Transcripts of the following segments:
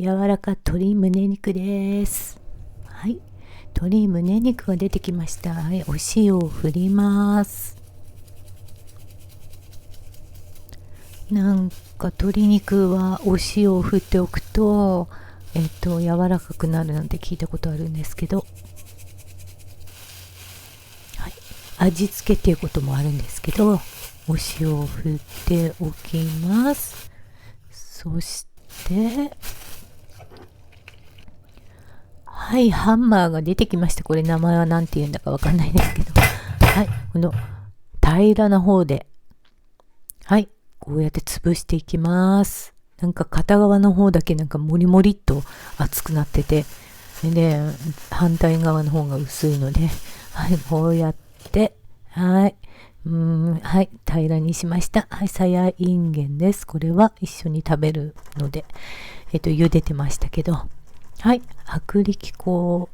柔らか鶏胸肉です。はい、鶏胸肉が出てきました。はい、お塩を振ります。なんか鶏肉はお塩を振っておくと柔らかくなるなんて聞いたことあるんですけど、はい、味付けっていうこともあるんですけど、お塩を振っておきます。そしてはい、ハンマーが出てきました。これ名前は何て言うんだかわかんないですけど、はい、この平らな方で、はい、こうやって潰していきます。なんか片側の方だけなんかモリモリっと熱くなってて、で、反対側の方が薄いので、はい、こうやって、はい、はい、平らにしました。はい、さやいんげんです。これは一緒に食べるので、茹でてましたけど、はい、薄力粉、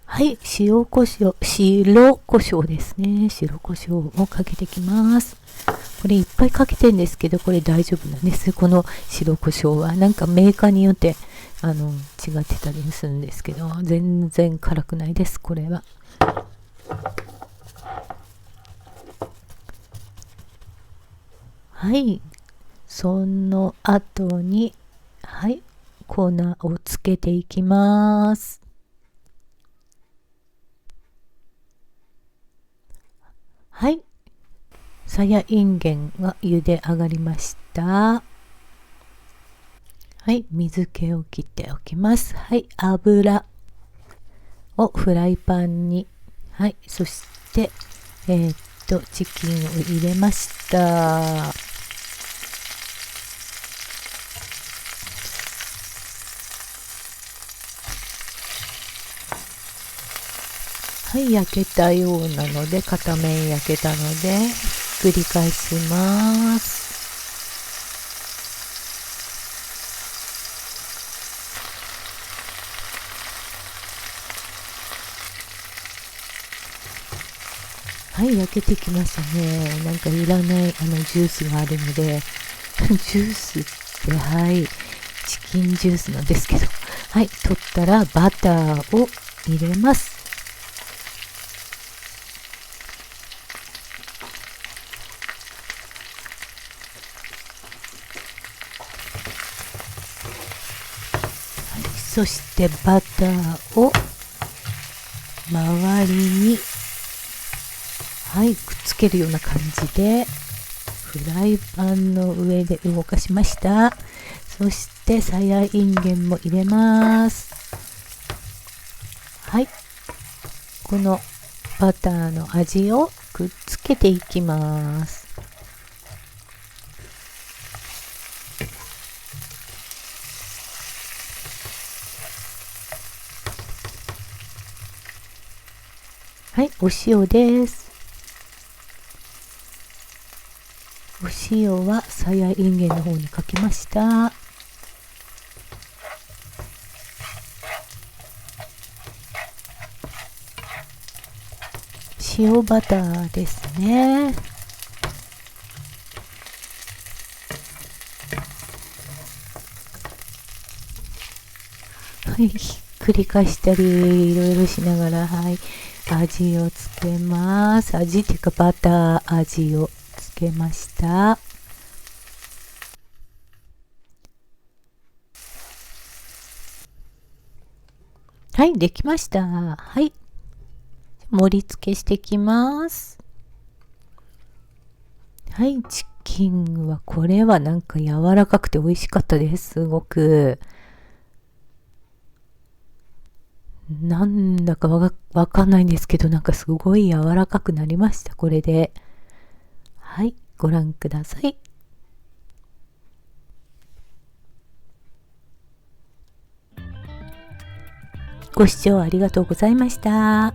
はい、塩コショウ、白胡椒ですね。白胡椒をかけてきます。これいっぱいかけてんですけど、これ大丈夫なんです。この白胡椒は。なんかメーカーによって、違ってたりするんですけど、全然辛くないです、これは。はい、その後に、はい、粉をつけていきます。はい、さやいんげんが茹で上がりました。はい、水気を切っておきます。はい、油をフライパンに、はい、そして、チキンを入れました。はい、焼けたようなので、片面焼けたので、ひっくり返します。はい、焼けてきましたね。なんかいらないジュースがあるので、ジュースって、はい、チキンジュースなんですけど、はい、取ったらバターを入れます。そしてバターを周りに、はい、くっつけるような感じでフライパンの上で動かしました。そしてさやいんげんも入れます。はい、このバターの味をくっつけていきます。はい、お塩です。お塩はさやいんげんの方にかけました。塩バターですね。はい、ひっくり返したりいろいろしながら、はい、味をつけます。味っていうかバター味をつけました。はい、できました。はい、盛り付けしてきます。はい、チキンはこれはなんか柔らかくて美味しかったです。すごく。なんだかわかんないんですけど、なんかすごい柔らかくなりました。これで。はい、ご覧ください。ご視聴ありがとうございました。